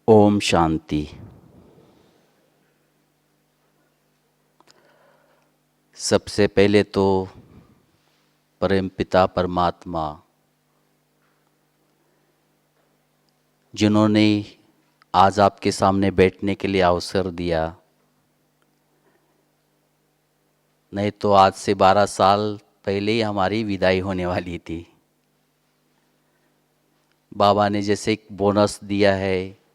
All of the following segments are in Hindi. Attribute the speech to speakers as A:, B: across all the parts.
A: ओम शांति। सबसे पहले तो परम पिता परमात्मा जिन्होंने आज आपके सामने बैठने के लिए अवसर दिया, नहीं तो आज से 12 साल पहले ही हमारी विदाई होने वाली थी। बाबा ने जैसे एक बोनस दिया है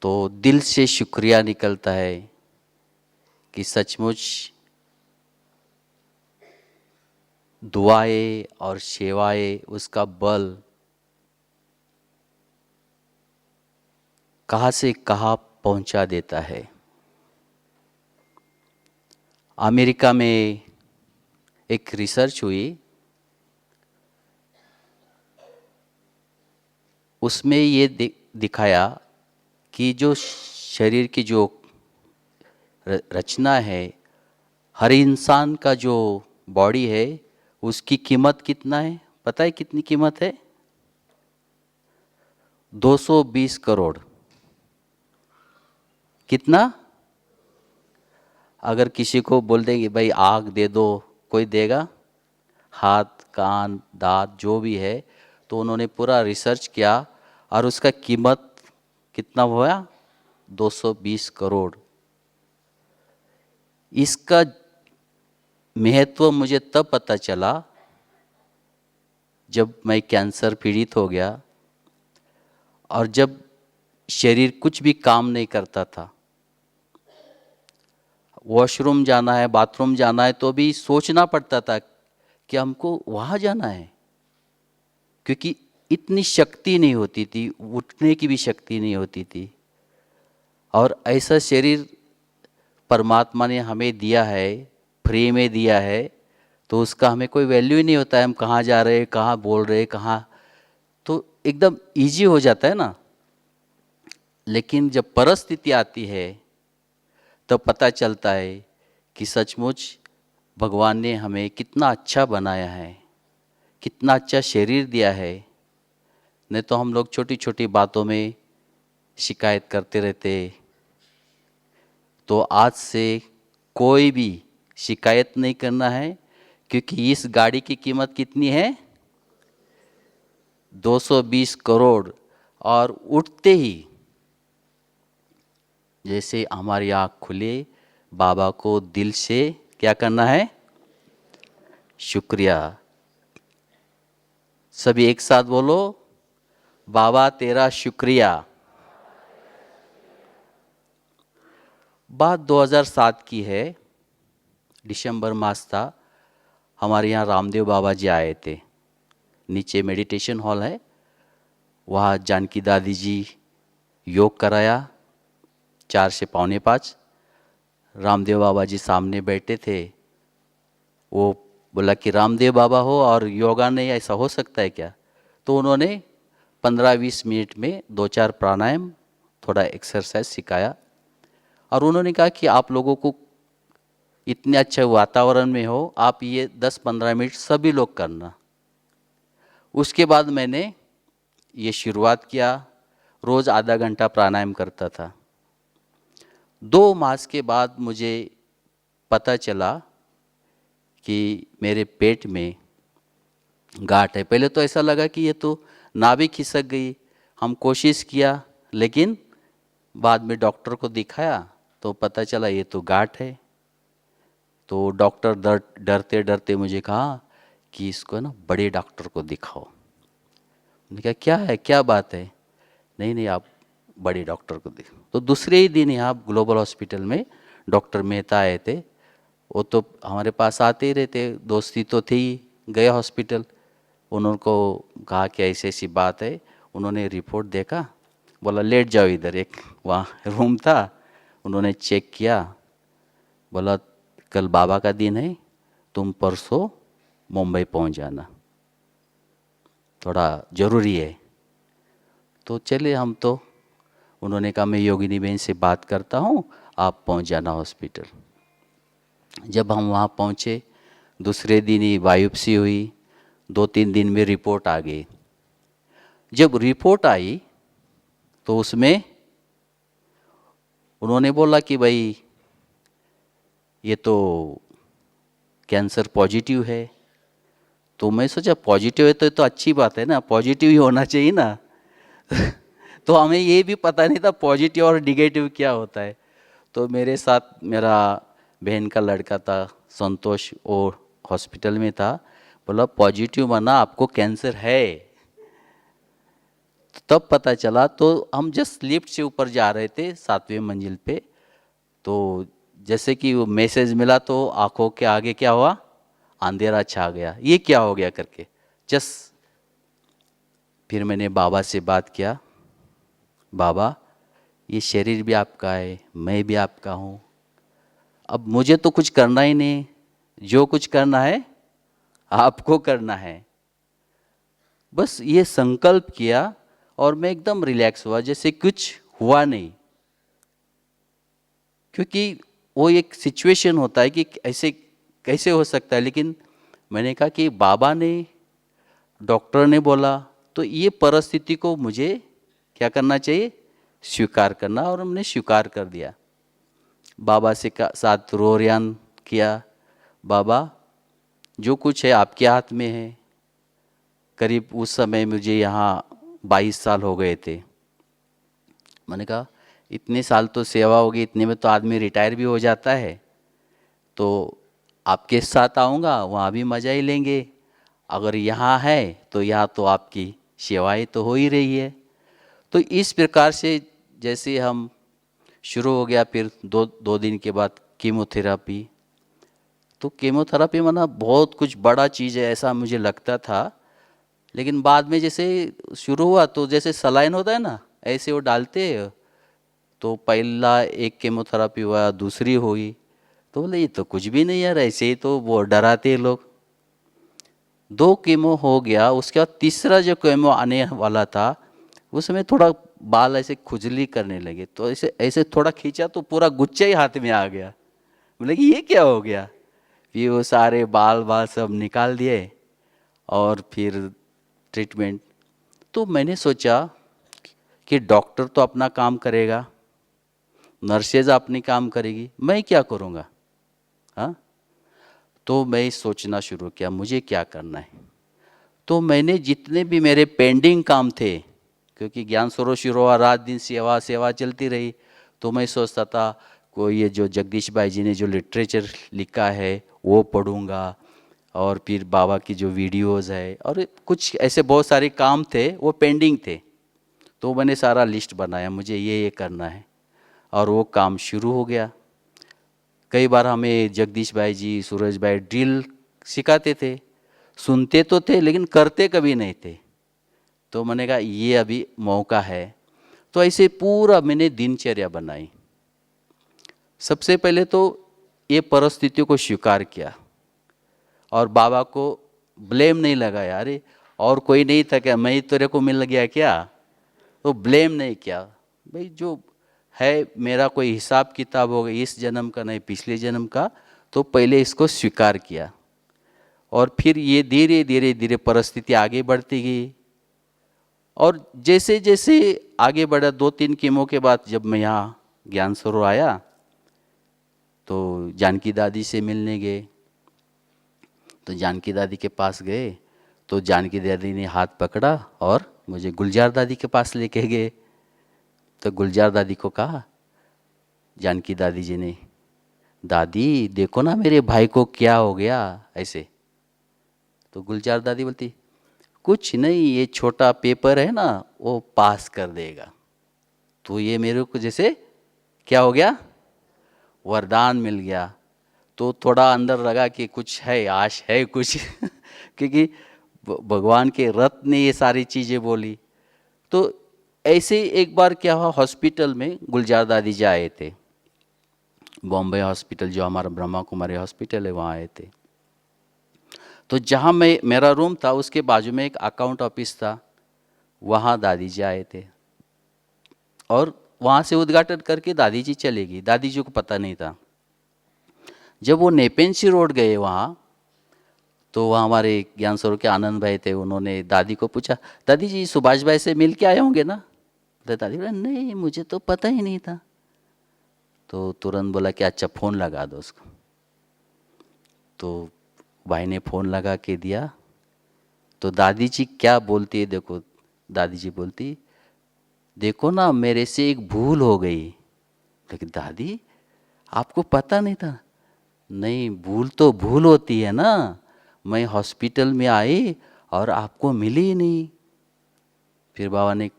A: तो दिल से शुक्रिया निकलता है कि सचमुच दुआएं और सेवाएं उसका बल कहाँ से कहाँ पहुंचा देता है। अमेरिका में एक रिसर्च हुई, उसमें ये दिखाया कि जो शरीर की जो रचना है, हर इंसान का जो बॉडी है उसकी कीमत कितना है पता है? कितनी कीमत है? 220 करोड़। कितना? अगर किसी को बोल देंगे भाई आग दे दो, कोई देगा? हाथ कान दांत जो भी है, तो उन्होंने पूरा रिसर्च किया और उसका कीमत कितना हुआ? 220 करोड़। इसका महत्व मुझे तब पता चला जब मैं कैंसर पीड़ित हो गया और जब शरीर कुछ भी काम नहीं करता था। वॉशरूम जाना है, बाथरूम जाना है तो भी सोचना पड़ता था कि हमको वहाँ जाना है, क्योंकि इतनी शक्ति नहीं होती थी, उठने की भी शक्ति नहीं होती थी। और ऐसा शरीर परमात्मा ने हमें दिया है, फ्री में दिया है, तो उसका हमें कोई वैल्यू ही नहीं होता है। हम कहाँ जा रहे हैं, कहाँ बोल रहे हैं, कहाँ, तो एकदम इजी हो जाता है ना। लेकिन जब परिस्थिति आती है तो पता चलता है कि सचमुच भगवान ने हमें कितना अच्छा बनाया है, कितना अच्छा शरीर दिया है। नहीं तो हम लोग छोटी छोटी बातों में शिकायत करते रहते। तो आज से कोई भी शिकायत नहीं करना है, क्योंकि इस गाड़ी की कीमत कितनी है? 220 करोड़। और उठते ही जैसे हमारी आँख खुले, बाबा को दिल से क्या करना है? शुक्रिया। सभी एक साथ बोलो, बाबा तेरा शुक्रिया। बात 2007 की है, दिसंबर मास था। हमारे यहाँ रामदेव बाबा जी आए थे। नीचे मेडिटेशन हॉल है, वहाँ जानकी दादी जी योग कराया 4 से पौने 5। रामदेव बाबा जी सामने बैठे थे। वो बोला कि रामदेव बाबा हो और योगा नहीं, ऐसा हो सकता है क्या? तो उन्होंने 15-20 मिनट में 2-4 प्राणायाम, थोड़ा एक्सरसाइज सिखाया। और उन्होंने कहा कि आप लोगों को इतने अच्छे वातावरण में हो, आप ये 10-15 मिनट सभी लोग करना। उसके बाद मैंने ये शुरुआत किया, रोज़ आधा घंटा प्राणायाम करता था। 2 मास के बाद मुझे पता चला कि मेरे पेट में गांठ है। पहले तो ऐसा लगा कि ये तो नाभि खिसक गई। हम कोशिश किया, लेकिन बाद में डॉक्टर को दिखाया तो पता चला ये तो गांठ है। तो डॉक्टर डरते डरते मुझे कहा कि इसको ना बड़े डॉक्टर को दिखाओ। मैंने कहा क्या है, क्या बात है? नहीं नहीं, आप बड़े डॉक्टर को दिखाओ। तो दूसरे ही दिन यहाँ ग्लोबल हॉस्पिटल में डॉक्टर मेहता आए थे। वो तो हमारे पास आते ही रहते, दोस्ती तो थी ही। गए हॉस्पिटल, उनको कहा कि ऐसी ऐसी बात है। उन्होंने रिपोर्ट देखा, बोला लेट जाओ इधर। एक वहाँ रूम था, उन्होंने चेक किया, बोला कल बाबा का दिन है, तुम परसों मुंबई पहुँच जाना, थोड़ा ज़रूरी है। तो चले हम तो, उन्होंने कहा मैं योगिनी बहन से बात करता हूँ, आप पहुँच जाना हॉस्पिटल। जब हम वहाँ पहुँचे, दूसरे दिन ही बायोप्सी हुई, 2-3 दिन में रिपोर्ट आ गई। जब रिपोर्ट आई तो उसमें उन्होंने बोला कि भाई ये तो कैंसर पॉजिटिव है। तो मैं सोचा पॉजिटिव है तो ये तो अच्छी बात है ना, पॉजिटिव ही होना चाहिए ना। तो हमें ये भी पता नहीं था पॉजिटिव और निगेटिव क्या होता है। तो मेरे साथ मेरा बहन का लड़का था संतोष, वो हॉस्पिटल में था। बोला पॉजिटिव माना आपको कैंसर है। तो तब पता चला। तो हम जस्ट लिफ्ट से ऊपर जा रहे थे 7वें मंजिल पे। तो जैसे कि वो मैसेज मिला तो आंखों के आगे क्या हुआ, अंधेरा छा गया, ये क्या हो गया करके। जस्ट फिर मैंने बाबा से बात किया, बाबा ये शरीर भी आपका है, मैं भी आपका हूँ, अब मुझे तो कुछ करना ही नहीं, जो कुछ करना है आपको करना है। बस ये संकल्प किया और मैं एकदम रिलैक्स हुआ, जैसे कुछ हुआ नहीं। क्योंकि वो एक सिचुएशन होता है कि ऐसे कैसे हो सकता है, लेकिन मैंने कहा कि बाबा ने, डॉक्टर ने बोला, तो ये परिस्थिति को मुझे क्या करना चाहिए, स्वीकार करना। और हमने स्वीकार कर दिया। बाबा से साथ रोरियान किया, बाबा जो कुछ है आपके हाथ में है। करीब उस समय मुझे यहाँ 22 साल हो गए थे। मैंने कहा इतने साल तो सेवा होगी, इतने में तो आदमी रिटायर भी हो जाता है, तो आपके साथ आऊँगा, वहाँ भी मज़ा ही लेंगे। अगर यहाँ है तो यहाँ तो आपकी सेवाएं तो हो ही रही है। तो इस प्रकार से जैसे हम शुरू हो गया। फिर दो दिन के बाद कीमोथेरापी। तो कीमोथेरापी माना बहुत कुछ बड़ा चीज़ है ऐसा मुझे लगता था, लेकिन बाद में जैसे शुरू हुआ तो जैसे सलाइन होता है ना, ऐसे वो डालते हैं। तो पहला एक कीमोथेरापी हुआ, दूसरी हुई, तो बोले ये तो कुछ भी नहीं यार, ऐसे ही तो वो डराते हैं लोग। 2 कीमो हो गया, उसके बाद तीसरा जो कीमो आने वाला था उसमें थोड़ा बाल ऐसे खुजली करने लगे। तो ऐसे ऐसे थोड़ा खींचा तो पूरा गुच्छा ही हाथ में आ गया। बोले कि ये क्या हो गया। फिर वो सारे बाल बाल सब निकाल दिए और फिर ट्रीटमेंट। तो मैंने सोचा कि डॉक्टर तो अपना काम करेगा, नर्सेज अपनी काम करेगी, मैं क्या करूँगा। हाँ, तो मैं सोचना शुरू किया मुझे क्या करना है। तो मैंने जितने भी मेरे पेंडिंग काम थे, क्योंकि ज्ञान सरोवर शुरू हुआ, रात दिन सेवा सेवा चलती रही, तो मैं सोचता था कोई ये जो जगदीश भाई जी ने जो लिटरेचर लिखा है वो पढ़ूंगा, और फिर बाबा की जो वीडियोस है, और कुछ ऐसे बहुत सारे काम थे वो पेंडिंग थे। तो मैंने सारा लिस्ट बनाया, मुझे ये करना है, और वो काम शुरू हो गया। कई बार हमें जगदीश भाई जी, सूरज भाई ड्रिल सिखाते थे, सुनते तो थे लेकिन करते कभी नहीं थे। तो मैंने कहा ये अभी मौका है। तो ऐसे पूरा मैंने दिनचर्या बनाई। सबसे पहले तो ये परिस्थितियों को स्वीकार किया और बाबा को ब्लेम नहीं लगाया, अरे और कोई नहीं था क्या, मैं ही तेरे को मिल गया क्या, तो ब्लेम नहीं किया। भाई जो है मेरा कोई हिसाब किताब होगा, इस जन्म का नहीं पिछले जन्म का, तो पहले इसको स्वीकार किया। और फिर ये धीरे धीरे धीरे परिस्थिति आगे बढ़ती गई। और जैसे जैसे आगे बढ़ा, 2-3 कीमो के बाद जब मैं यहाँ ज्ञान सरोवर आया तो जानकी दादी से मिलने गए। तो जानकी दादी के पास गए तो जानकी दादी ने हाथ पकड़ा और मुझे गुलजार दादी के पास लेके गए। तो गुलजार दादी को कहा, जानकी दादी जी ने, दादी देखो ना मेरे भाई को क्या हो गया ऐसे। तो गुलजार दादी बोलती, कुछ नहीं, ये छोटा पेपर है ना वो पास कर देगा। तो ये मेरे को जैसे क्या हो गया, वरदान मिल गया। तो थोड़ा अंदर लगा कि कुछ है, आश है कुछ क्योंकि भगवान के रथ ने ये सारी चीज़ें बोली। तो ऐसे ही एक बार क्या हुआ, हॉस्पिटल में गुलजार दादी जी आए थे, बॉम्बे हॉस्पिटल जो हमारा ब्रह्मा कुमारी हॉस्पिटल है वहाँ आए थे। तो जहाँ मैं मेरा रूम था उसके बाजू में एक अकाउंट ऑफिस था, वहाँ दादी जी आए थे और वहाँ से उद्घाटन करके दादी जी चली गई। दादी जी को पता नहीं था। जब वो नेपेंसी रोड गए वहाँ, तो वहाँ हमारे ज्ञान सरोवर के आनंद भाई थे, उन्होंने दादी को पूछा, दादी जी सुभाष भाई से मिल के आए होंगे ना? तो दादी बोला नहीं, मुझे तो पता ही नहीं था। तो तुरंत बोला कि अच्छा फ़ोन लगा दो उसको। तो भाई ने फ़ोन लगा के दिया। तो दादी जी क्या बोलती है देखो, दादी जी बोलती, देखो ना मेरे से एक भूल हो गई। लेकिन दादी आपको पता नहीं था? नहीं, भूल तो भूल होती है ना, मैं हॉस्पिटल में आई और आपको मिली ही नहीं। फिर बाबा ने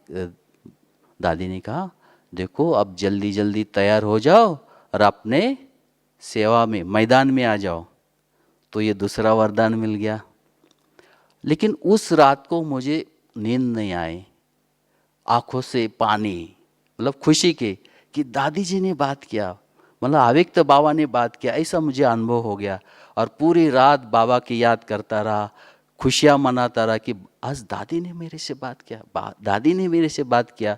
A: दादी ने कहा, देखो अब जल्दी जल्दी तैयार हो जाओ और अपने सेवा में मैदान में आ जाओ। तो ये दूसरा वरदान मिल गया। लेकिन उस रात को मुझे नींद नहीं आई, आंखों से पानी, मतलब खुशी के कि दादी जी ने बात किया, मतलब अव्यक्त बाबा ने बात किया, ऐसा मुझे अनुभव हो गया। और पूरी रात बाबा की याद करता रहा, खुशियाँ मनाता रहा कि आज दादी ने मेरे से बात किया, दादी ने मेरे से बात किया।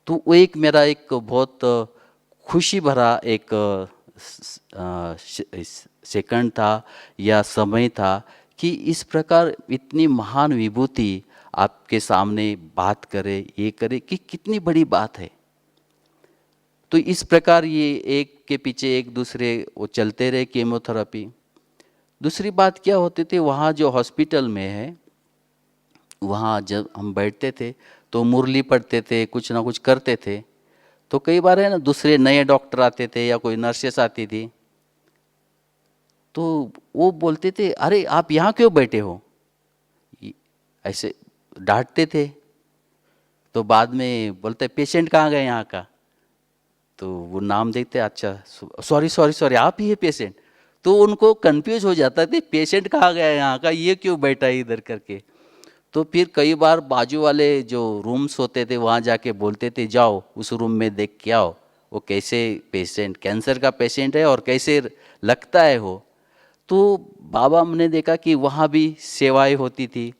A: तो वो एक मेरा एक बहुत खुशी भरा एक सेकंड था या समय था कि इस प्रकार इतनी महान विभूति आपके सामने बात करे, ये करे कि कितनी बड़ी बात है। तो इस प्रकार ये एक के पीछे एक दूसरे वो चलते रहे कीमोथेरेपी। दूसरी बात क्या होती थी, वहाँ जो हॉस्पिटल में है, वहाँ जब हम बैठते थे तो मुरली पढ़ते थे, कुछ ना कुछ करते थे। तो कई बार है ना दूसरे नए डॉक्टर आते थे या कोई नर्सेस आती थी, तो वो बोलते थे अरे आप यहाँ क्यों बैठे हो, ऐसे डांटते थे। तो बाद में बोलते पेशेंट कहाँ गए यहाँ का, तो वो नाम देखते, अच्छा सॉरी सॉरी सॉरी आप ही है पेशेंट। तो उनको कंफ्यूज हो जाता थे पेशेंट कहाँ गया यहाँ का, ये क्यों बैठा है इधर करके। तो फिर कई बार बाजू वाले जो रूम्स होते थे वहाँ जाके बोलते थे जाओ उस रूम में देख के आओ, वो कैसे पेशेंट कैंसर का पेशेंट है और कैसे लगता है वो। तो बाबा हमने देखा कि वहाँ भी सेवाएं होती थी।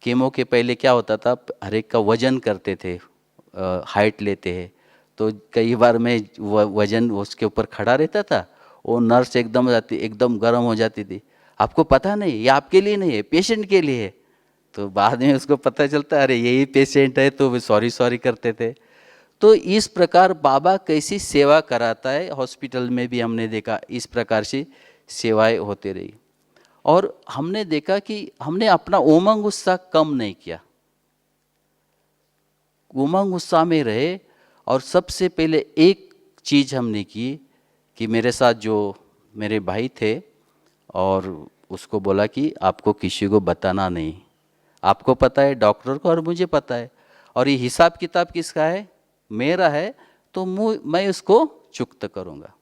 A: कीमो के पहले क्या होता था, हर एक का वजन करते थे, हाइट लेते हैं। तो कई बार मैं वजन उसके ऊपर खड़ा रहता था, वो नर्स एकदम गर्म हो जाती थी, आपको पता नहीं ये आपके लिए नहीं है पेशेंट के लिए है। तो बाद में उसको पता चलता अरे यही पेशेंट है, तो वे सॉरी सॉरी करते थे। तो इस प्रकार बाबा कैसी सेवा कराता है, हॉस्पिटल में भी हमने देखा इस प्रकार से सेवाएं होती रही। और हमने देखा कि हमने अपना उमंग उत्साह कम नहीं किया, उमंग उत्साह में रहे। और सबसे पहले एक चीज़ हमने की कि मेरे साथ जो मेरे भाई थे, और उसको बोला कि आपको किसी को बताना नहीं, आपको पता है डॉक्टर को और मुझे पता है, और ये हिसाब किताब किसका है, मेरा है, तो मैं उसको चुकता करूँगा।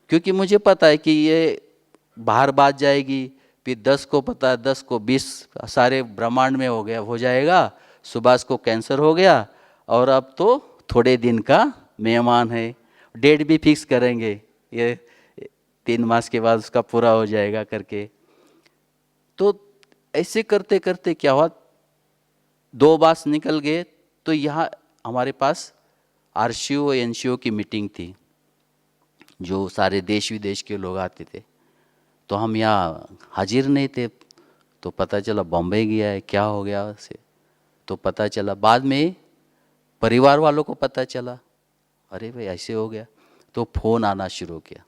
A: क्योंकि मुझे पता है कि ये बाहर बात जाएगी, फिर 10 को पता है, 10 को 20 सारे ब्रह्मांड में हो जाएगा, सुभाष को कैंसर हो गया और अब तो थोड़े दिन का मेहमान है, डेट भी फिक्स करेंगे, ये 3 मास के बाद उसका पूरा हो जाएगा करके। तो ऐसे करते करते क्या हुआ, 2 मास निकल गए। तो यहाँ हमारे पास आरसीओ एनसीओ की मीटिंग थी, जो सारे देश विदेश के लोग आते थे। तो हम यहाँ हाजिर नहीं थे, तो पता चला बॉम्बे गया है, क्या हो गया उसे। तो पता चला बाद में परिवार वालों को पता चला, अरे भाई ऐसे हो गया। तो फ़ोन आना शुरू किया,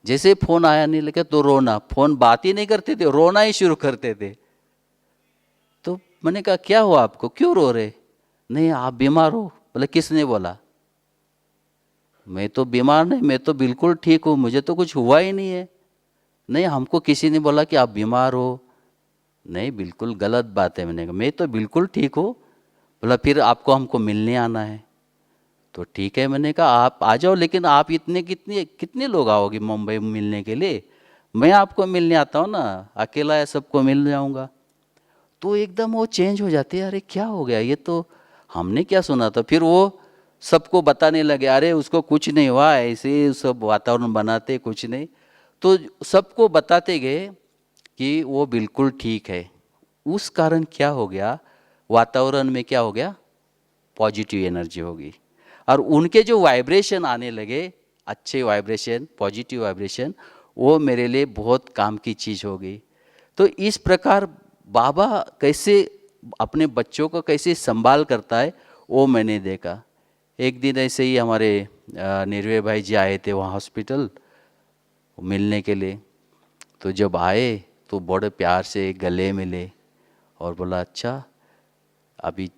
A: जैसे फ़ोन आया नहीं लगे तो रोना, फ़ोन बात ही नहीं करते थे, रोना ही शुरू करते थे। तो मैंने कहा क्या हुआ आपको, क्यों रो रहे? नहीं आप बीमार हो। बोले किसने बोला? मैं तो बीमार नहीं, मैं तो बिल्कुल ठीक हूँ, मुझे तो कुछ हुआ ही नहीं है। नहीं हमको किसी ने बोला कि आप बीमार हो। नहीं बिल्कुल गलत बात है। मैंने कहा मैं तो बिल्कुल ठीक हूँ। बोला फिर आपको हमको मिलने आना है। तो ठीक है, मैंने कहा आप आ जाओ, लेकिन आप इतने कितने कितने लोग आओगे मुंबई में मिलने के लिए? मैं आपको मिलने आता हूँ ना, अकेला है सबको मिल जाऊँगा। तो एकदम वो चेंज हो जाते हैं, अरे क्या हो गया, ये तो हमने क्या सुना था। फिर वो सबको बताने लगे, अरे उसको कुछ नहीं हुआ, ऐसे ही सब वातावरण बनाते कुछ नहीं। तो सबको बताते गए कि वो बिल्कुल ठीक है। उस कारण क्या हो गया, वातावरण में क्या हो गया, पॉजिटिव एनर्जी होगी। और उनके जो वाइब्रेशन आने लगे, अच्छे वाइब्रेशन, पॉजिटिव वाइब्रेशन, वो मेरे लिए बहुत काम की चीज़ हो गई। तो इस प्रकार बाबा कैसे अपने बच्चों को कैसे संभाल करता है वो मैंने देखा। एक दिन ऐसे ही हमारे निर्भय भाई जी आए थे वहाँ हॉस्पिटल मिलने के लिए। तो जब आए तो बड़े प्यार से गले मिले और बोला अच्छा अभी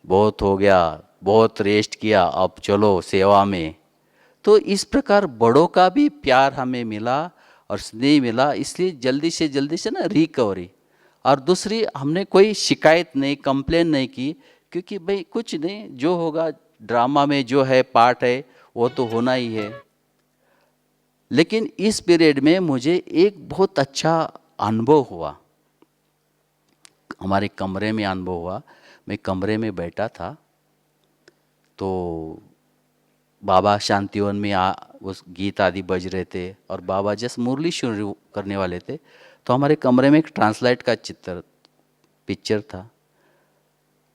A: बहुत हो गया, बहुत रेस्ट किया, अब चलो सेवा में। तो इस प्रकार बड़ों का भी प्यार हमें मिला और स्नेह मिला, इसलिए जल्दी से ना रिकवरी। और दूसरी, हमने कोई शिकायत नहीं, कंप्लेन नहीं की, क्योंकि भाई कुछ नहीं, जो होगा ड्रामा में जो है पार्ट है वो तो होना ही है। लेकिन इस पीरियड में मुझे एक बहुत अच्छा अनुभव हुआ, हमारे कमरे में अनुभव हुआ। मैं कमरे में बैठा था तो बाबा शांतिवन में उस गीत आदि बज रहे थे और बाबा जस्ट मुरली शुरू करने वाले थे। तो हमारे कमरे में एक ट्रांसलाइट का पिक्चर था।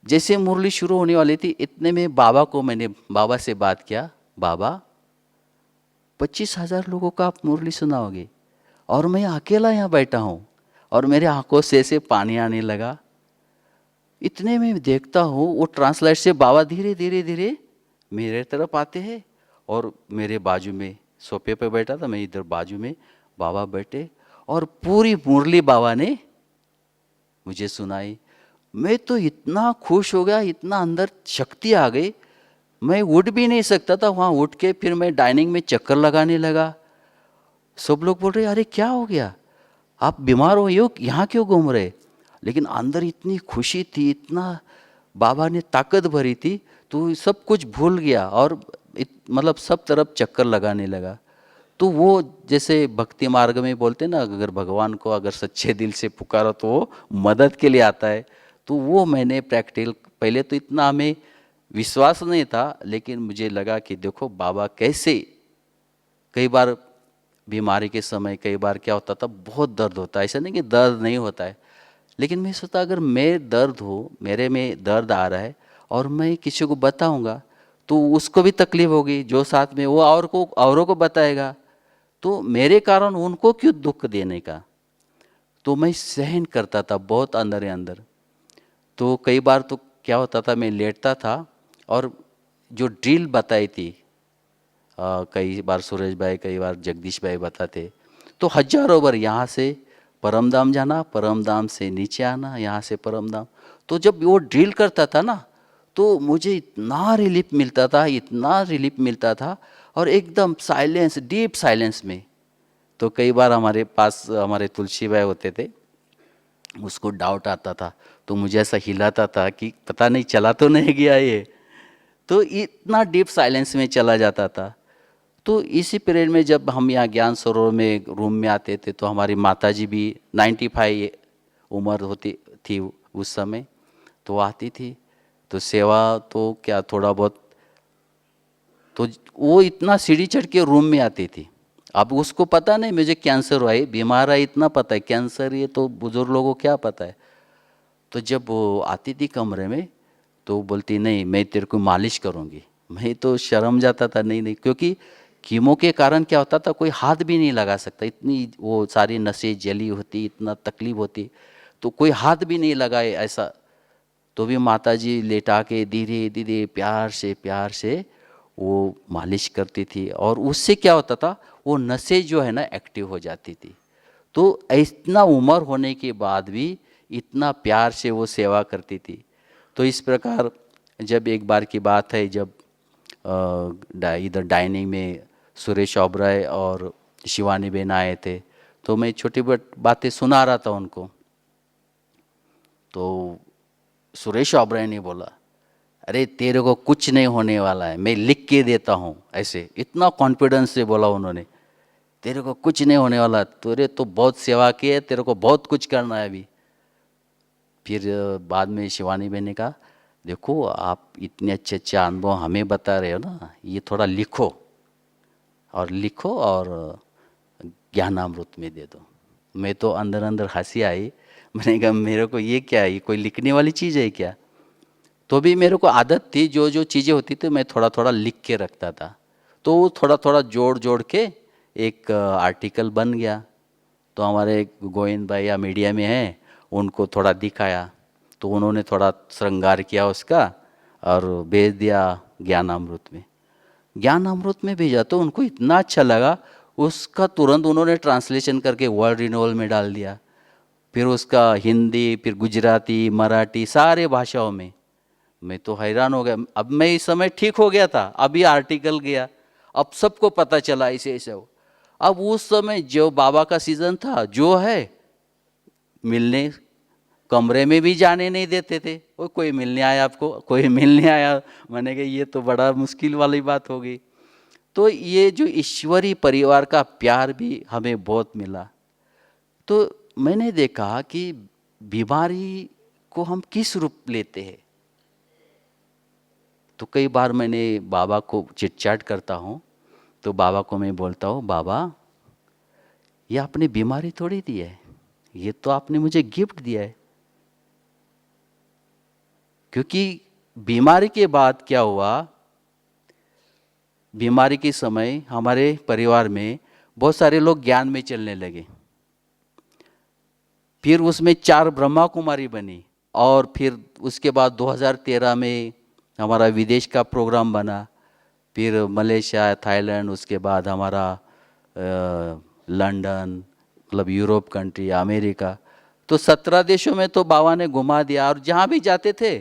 A: जैसे मुरली शुरू होने वाली थी इतने में मैंने बाबा से बात किया, बाबा 25,000 लोगों का आप मुरली सुनाओगे और मैं अकेला यहाँ बैठा हूँ, और मेरे आंखों से पानी आने लगा। इतने में देखता हूँ वो ट्रांसलाइट से बाबा धीरे धीरे मेरे तरफ आते हैं और मेरे बाजू में सोफे पे बैठा था, मैं इधर बाजू में बाबा बैठे और पूरी मुरली बाबा ने मुझे सुनाई। मैं तो इतना खुश हो गया, इतना अंदर शक्ति आ गई, मैं उठ भी नहीं सकता था वहाँ। उठ के फिर मैं डाइनिंग में चक्कर लगाने लगा। सब लोग बोल रहे अरे क्या हो गया, आप बीमार हो यहाँ क्यों घूम रहे। लेकिन अंदर इतनी खुशी थी, इतना बाबा ने ताकत भरी थी, तो सब कुछ भूल गया और मतलब सब तरफ चक्कर लगाने लगा। तो वो जैसे भक्ति मार्ग में बोलते ना, अगर भगवान को अगर सच्चे दिल से पुकारो तो वो मदद के लिए आता है। तो वो मैंने प्रैक्टिकल, पहले तो इतना हमें विश्वास नहीं था, लेकिन मुझे लगा कि देखो बाबा कैसे, कई बार बीमारी के समय कई बार क्या होता था, बहुत दर्द होता है, ऐसा नहीं कि दर्द नहीं होता है, लेकिन मैं सोचता अगर मैं दर्द हो, मेरे में दर्द आ रहा है और मैं किसी को बताऊंगा तो उसको भी तकलीफ होगी, जो साथ में वो औरों को बताएगा, तो मेरे कारण उनको क्यों दुख देने का। तो मैं सहन करता था बहुत अंदर ही अंदर। तो कई बार तो क्या होता था, मैं लेटता था और जो ड्रिल बताई थी, कई बार सुरेश भाई, कई बार जगदीश भाई बताते, तो हजारों बार यहाँ से परमधाम जाना, परमधाम से नीचे आना, यहाँ से परमधाम। तो जब वो ड्रिल करता था ना, तो मुझे इतना रिलीफ मिलता था, इतना रिलीफ मिलता था, और एकदम साइलेंस, डीप साइलेंस में। तो कई बार हमारे पास हमारे तुलसी भाई होते थे, उसको डाउट आता था, तो मुझे ऐसा हिलाता था कि पता नहीं चला तो नहीं गया ये, तो इतना डीप साइलेंस में चला जाता था। तो इसी पीरियड में जब हम यहाँ ज्ञान सरोवर में रूम में आते थे, तो हमारी माताजी भी 95 उम्र होती थी उस समय, तो आती थी, तो सेवा तो क्या थोड़ा बहुत, तो वो इतना सीढ़ी चढ़ के रूम में आती थी। अब उसको पता नहीं मुझे कैंसर हुआ है, बीमार है इतना पता है, कैंसर ये तो बुजुर्ग लोगों को क्या पता है। तो जब वो आती थी कमरे में तो बोलती नहीं मैं तेरे को मालिश करूँगी। मैं तो शर्म जाता था, नहीं, क्योंकि कीमो के कारण क्या होता था, कोई हाथ भी नहीं लगा सकता, इतनी वो सारी नसें जली होती, इतना तकलीफ होती, तो कोई हाथ भी नहीं लगाए ऐसा। तो भी माताजी लेटा के धीरे धीरे प्यार से वो मालिश करती थी, और उससे क्या होता था, वो नसें जो है ना एक्टिव हो जाती थी। तो इतना उम्र होने के बाद भी इतना प्यार से वो सेवा करती थी। तो इस प्रकार जब एक बार की बात है, जब इधर डाइनिंग में सुरेश ओबराय और शिवानी बेन आए थे, तो मैं छोटी बातें सुना रहा था उनको। तो सुरेश ओबराय ने बोला अरे तेरे को कुछ नहीं होने वाला है, मैं लिख के देता हूँ, ऐसे इतना कॉन्फिडेंस से बोला उन्होंने, तेरे को कुछ नहीं होने वाला, तेरे तो बहुत सेवा की है, तेरे को बहुत कुछ करना है अभी। फिर बाद में शिवानी बहन ने कहा देखो आप इतने अच्छे अनुभव हमें बता रहे हो ना, ये थोड़ा लिखो और ज्ञानामृत में दे दो। मैं तो अंदर अंदर हंसी आई, मैंने कहा मेरे को ये क्या है, ये कोई लिखने वाली चीज़ है क्या। तो भी मेरे को आदत थी, जो जो चीज़ें होती थी मैं थोड़ा थोड़ा लिख के रखता था, तो वो थोड़ा थोड़ा जोड़ जोड़ के एक आर्टिकल बन गया। तो हमारे गोविंद भाई या मीडिया में हैं, उनको थोड़ा दिखाया, तो उन्होंने थोड़ा श्रृंगार किया उसका और भेज दिया ज्ञानामृत में। ज्ञानामृत में भेजा तो उनको इतना अच्छा लगा, उसका तुरंत उन्होंने ट्रांसलेशन करके वर्ल्ड रिन्यूअल में डाल दिया। फिर उसका हिंदी, फिर गुजराती, मराठी, सारे भाषाओं में। मैं तो हैरान हो गया। अब मैं इस समय ठीक हो गया था, अभी आर्टिकल गया, अब सबको पता चला ऐसे ऐसे हो। अब उस समय जो बाबा का सीजन था, जो है मिलने, कमरे में भी जाने नहीं देते थे। वो कोई मिलने आया आपको, कोई मिलने आया। मैंने कहा ये तो बड़ा मुश्किल वाली बात हो गई। तो ये जो ईश्वरीय परिवार का प्यार भी हमें बहुत मिला। तो मैंने देखा कि बीमारी को हम किस रूप लेते हैं। तो कई बार मैंने बाबा को चिटचाट करता हूँ, तो बाबा को मैं बोलता हूँ, बाबा ये आपने बीमारी थोड़ी दी है, ये तो आपने मुझे गिफ्ट दिया है। क्योंकि बीमारी के बाद क्या हुआ, बीमारी के समय हमारे परिवार में बहुत सारे लोग ज्ञान में चलने लगे। फिर उसमें 4 ब्रह्मा कुमारी बनी, और फिर उसके बाद 2013 में हमारा विदेश का प्रोग्राम बना। फिर मलेशिया, थाईलैंड, उसके बाद हमारा लंदन, मतलब यूरोप कंट्री, अमेरिका। तो 17 देशों में तो बाबा ने घुमा दिया। और जहाँ भी जाते थे,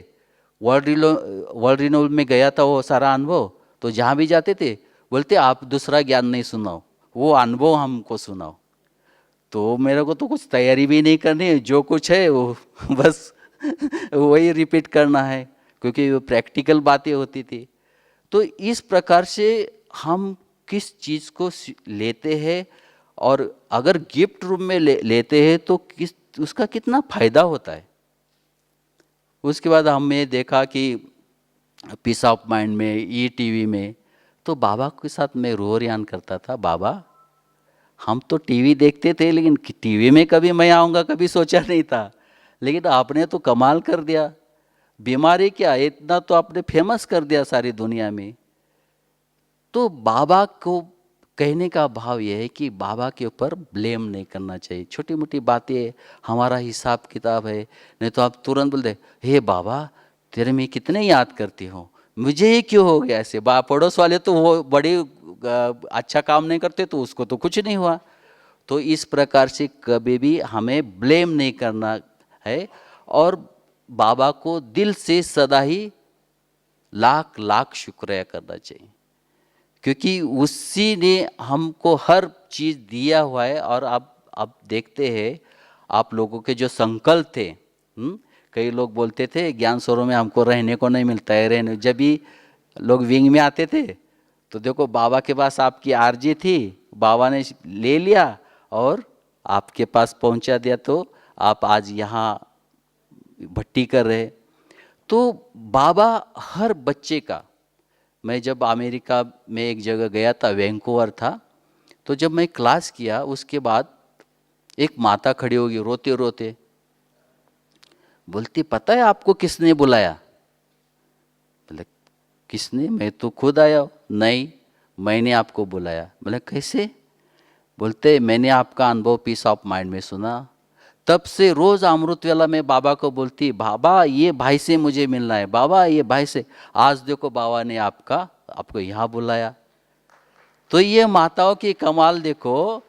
A: वर्ल्ड रिन्यूअल में गया था वो सारा अनुभव। तो जहाँ भी जाते थे बोलते आप दूसरा ज्ञान नहीं सुनाओ, वो अनुभव हमको सुनाओ। तो मेरे को तो कुछ तैयारी भी नहीं करनी है, जो कुछ है वो बस वही रिपीट करना है, क्योंकि वो प्रैक्टिकल बातें होती थी। तो इस प्रकार से हम किस चीज़ को लेते हैं, और अगर गिफ्ट रूप में लेते हैं तो किस उसका कितना फायदा होता है। उसके बाद हमने देखा कि पीस ऑफ माइंड में, ई टीवी में, तो बाबा के साथ मैं रोहरियान करता था। बाबा हम तो टीवी देखते थे, लेकिन टीवी में कभी मैं आऊँगा कभी सोचा नहीं था, लेकिन आपने तो कमाल कर दिया। बीमारी क्या, इतना तो आपने फेमस कर दिया सारी दुनिया में। तो बाबा को कहने का भाव यह है कि बाबा के ऊपर ब्लेम नहीं करना चाहिए। छोटी मोटी बातें, हमारा हिसाब किताब है, नहीं तो आप तुरंत बोल दे, हे बाबा तेरे में कितने याद करती हो, मुझे ये क्यों हो गया ऐसे। पड़ोस वाले तो वो बड़ी अच्छा काम नहीं करते, तो उसको तो कुछ नहीं हुआ। तो इस प्रकार से कभी भी हमें ब्लेम नहीं करना है, और बाबा को दिल से सदा ही लाख लाख शुक्रिया करना चाहिए, क्योंकि उसी ने हमको हर चीज़ दिया हुआ है। और अब देखते हैं आप लोगों के जो संकल्प थे, कई लोग बोलते थे ज्ञान सरोवर में हमको रहने को नहीं मिलता है, रहने, जब भी लोग विंग में आते थे तो देखो बाबा के पास आपकी आरजी थी, बाबा ने ले लिया और आपके पास पहुंचा दिया, तो आप आज यहाँ भट्टी कर रहे। तो बाबा हर बच्चे का, मैं जब अमेरिका में एक जगह गया था, वैंकूवर था, तो जब मैं क्लास किया उसके बाद एक माता खड़ी होगी रोते रोते, बोलती पता है आपको किसने बुलाया। बोले किसने, मैं तो खुद आया। नहीं, मैंने आपको बुलाया। बोले कैसे। बोलते मैंने आपका अनुभव पीस ऑफ माइंड में सुना, तब से रोज अमृत वेला में बाबा को बोलती, बाबा ये भाई से मुझे मिलना है, बाबा ये भाई से। आज देखो बाबा ने आपको यहाँ बुलाया। तो ये माताओं की कमाल देखो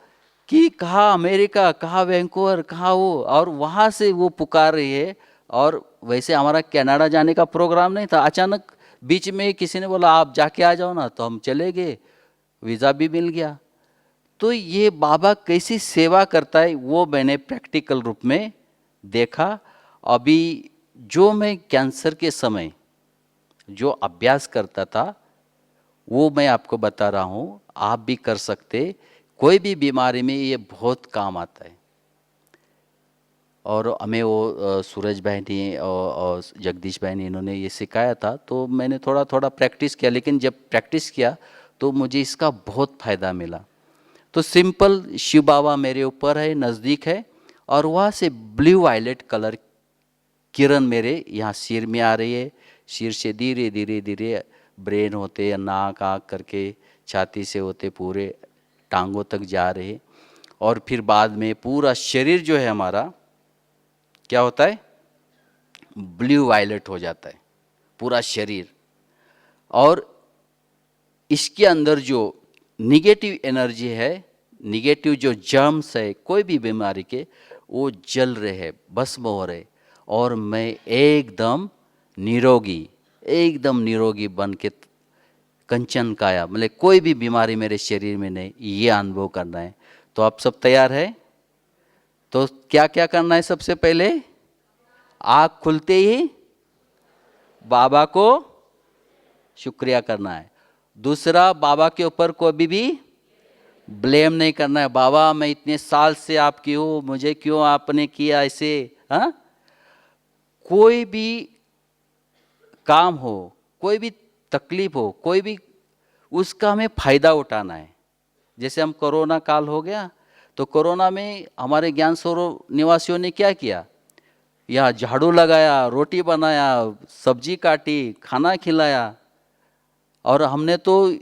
A: कि कहाँ अमेरिका, कहाँ वैंकूवर, कहाँ वो, और वहाँ से वो पुकार रही है। और वैसे हमारा कनाडा जाने का प्रोग्राम नहीं था, अचानक बीच में किसी ने बोला आप जाके आ जाओ ना, तो हम चले गए, वीज़ा भी मिल गया। तो ये बाबा कैसी सेवा करता है वो मैंने प्रैक्टिकल रूप में देखा। अभी जो मैं कैंसर के समय जो अभ्यास करता था वो मैं आपको बता रहा हूँ, आप भी कर सकते। कोई भी बीमारी में ये बहुत काम आता है। और हमें वो सूरज भाई ने और जगदीश भाई ने, इन्होंने ये सिखाया था, तो मैंने थोड़ा थोड़ा प्रैक्टिस किया। लेकिन जब प्रैक्टिस किया तो मुझे इसका बहुत फ़ायदा मिला। तो सिंपल शिव बाबा मेरे ऊपर है, नज़दीक है, और वहाँ से ब्लू वायलेट कलर किरण मेरे यहाँ सिर में आ रही है। सिर से धीरे धीरे धीरे ब्रेन होते, नाक आँख करके छाती से होते पूरे टांगों तक जा रहे हैं, और फिर बाद में पूरा शरीर जो है हमारा क्या होता है, ब्लू वायलेट हो जाता है पूरा शरीर। और इसके अंदर जो निगेटिव एनर्जी है, निगेटिव जो जर्म्स है कोई भी बीमारी के, वो जल रहे हैं, भस्म हो रहे, और मैं एकदम निरोगी बन के कंचन काया, मतलब कोई भी बीमारी मेरे शरीर में नहीं, ये अनुभव करना है। तो आप सब तैयार है? तो क्या क्या करना है? सबसे पहले आँख खुलते ही बाबा को शुक्रिया करना है। दूसरा, बाबा के ऊपर कोई भी ब्लेम नहीं करना है, बाबा मैं इतने साल से आपकी हूँ, मुझे क्यों आपने किया ऐसे। हाँ, कोई भी काम हो, कोई भी तकलीफ हो, कोई भी, उसका हमें फायदा उठाना है। जैसे हम कोरोना काल हो गया, तो कोरोना में हमारे ज्ञान सरोवर निवासियों ने क्या किया, यहाँ झाड़ू लगाया, रोटी बनाया, सब्जी काटी, खाना खिलाया। और हमने तो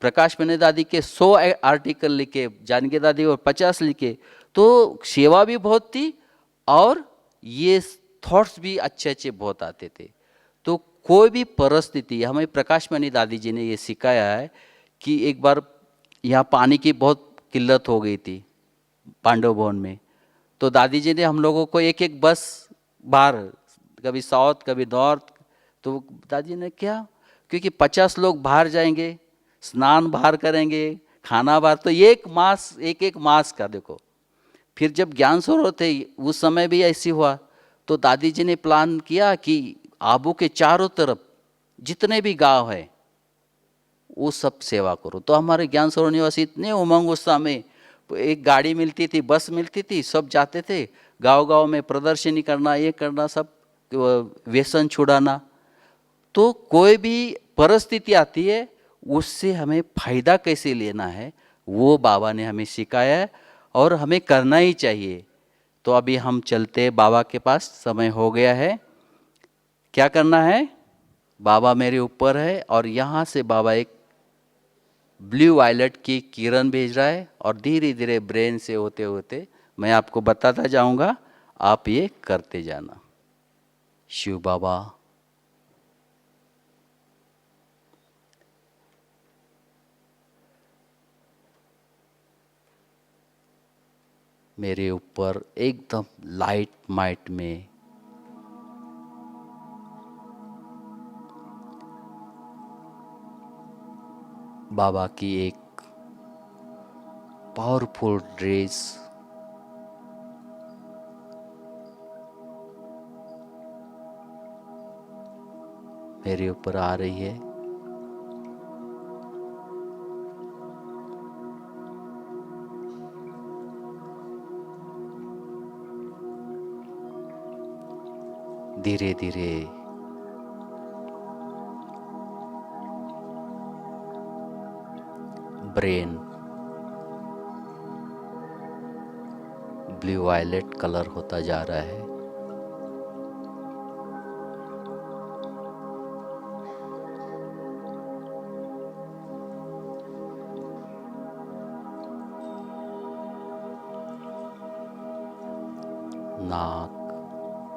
A: प्रकाश मनी दादी के 100 आर्टिकल लिखे, जानकी दादी और 50 लिखे, तो सेवा भी बहुत थी और ये थॉट्स भी अच्छे अच्छे बहुत आते थे। तो कोई भी परिस्थिति, हमें प्रकाश मनी दादी जी ने ये सिखाया है कि एक बार यहाँ पानी की बहुत किल्लत हो गई थी पांडव भवन में, तो दादी जी ने हम लोगों को एक एक बस बाहर, कभी साउथ कभी नॉर्थ, तो दादी ने क्या, क्योंकि 50 लोग बाहर जाएंगे, स्नान बाहर करेंगे, खाना बाहर, तो एक एक मास का देखो। फिर जब ज्ञान सरोवर थे उस समय भी ऐसी हुआ, तो दादी जी ने प्लान किया कि आबू के चारों तरफ जितने भी गांव है वो सब सेवा करो। तो हमारे ज्ञान सरोवर निवासी इतने उमंग उत्साह में, एक गाड़ी मिलती थी, बस मिलती थी, सब जाते थे गांव गांव में प्रदर्शनी करना, ये करना, सब व्यसन छुड़ाना। तो कोई भी परिस्थिति आती है उससे हमें फायदा कैसे लेना है वो बाबा ने हमें सिखाया है, और हमें करना ही चाहिए। तो अभी हम चलते बाबा के पास, समय हो गया है। क्या करना है, बाबा मेरे ऊपर है और यहाँ से बाबा एक ब्लू वायलेट की किरण भेज रहा है, और धीरे धीरे ब्रेन से होते होते मैं आपको बताता जाऊंगा, आप ये करते जाना। शिव बाबा मेरे ऊपर एकदम लाइट माइट में बाबा की एक पावरफुल ड्रेस मेरे ऊपर आ रही है। धीरे धीरे ब्रेन ब्लू वायलेट कलर होता जा रहा है। नाक,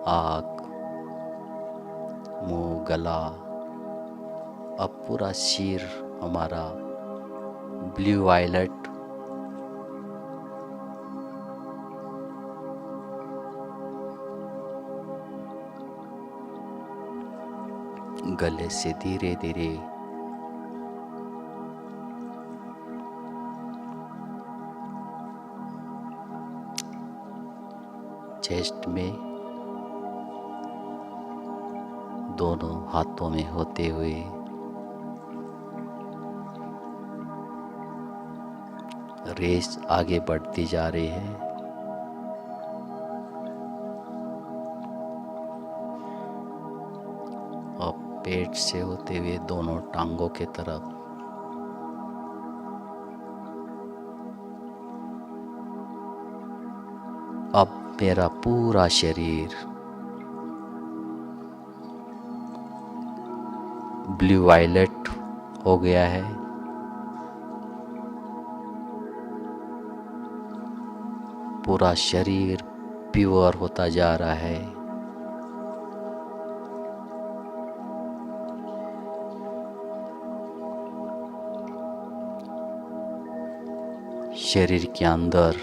A: आँख, मुंह, गला, अब पूरा सिर हमारा ब्लू वायलेट गले से धीरे धीरे चेस्ट में, दोनों हाथों में होते हुए रेस आगे बढ़ती जा रही है। और पेट से होते हुए दोनों टांगों के तरफ, अब मेरा पूरा शरीर ब्लू वायलेट हो गया है। पूरा शरीर प्योर होता जा रहा है। शरीर के अंदर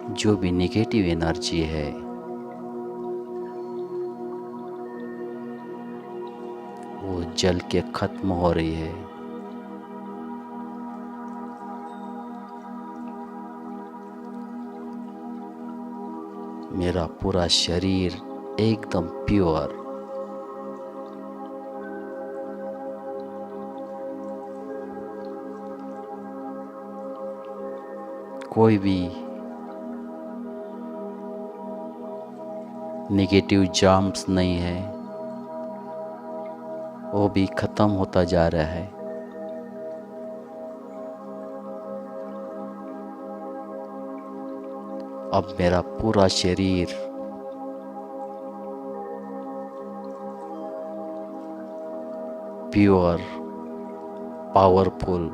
A: जो भी नेगेटिव एनर्जी है वो जल के खत्म हो रही है। मेरा पूरा शरीर एकदम प्योर, कोई भी नेगेटिव जर्म्स नहीं है, वो भी खत्म होता जा रहा है। अब मेरा पूरा शरीर प्योर, पावरफुल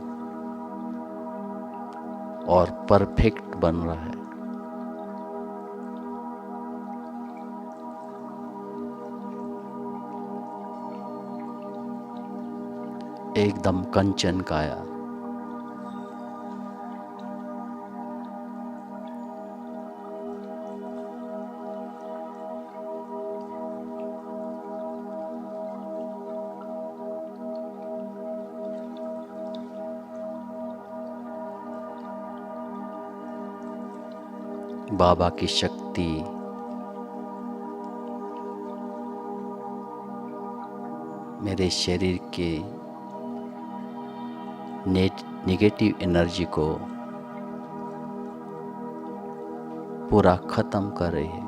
A: और परफेक्ट बन रहा है। एकदम कंचन काया। बाबा की शक्ति मेरे शरीर के नेगेटिव एनर्जी को पूरा खत्म कर रही है।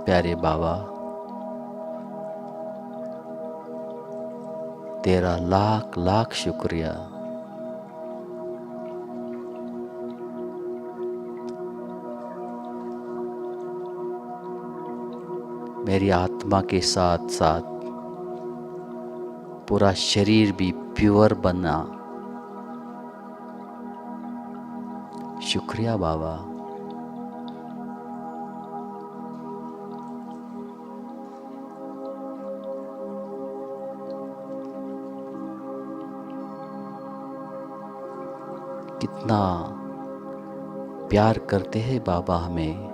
A: प्यारे बाबा, तेरा लाख लाख शुक्रिया। मेरी आत्मा के साथ साथ पूरा शरीर भी प्योर बना। शुक्रिया बाबा। कितना प्यार करते हैं बाबा हमें।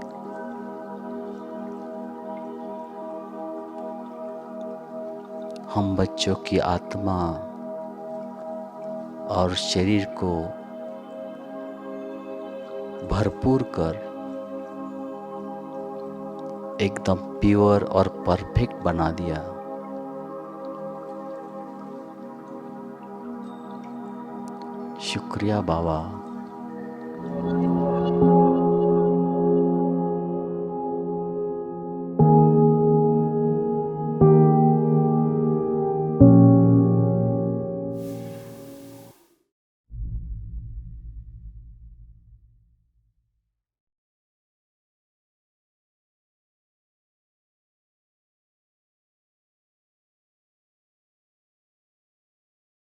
A: हम बच्चों की आत्मा और शरीर को भरपूर कर एकदम प्योर और परफेक्ट बना दिया। शुक्रिया बाबा।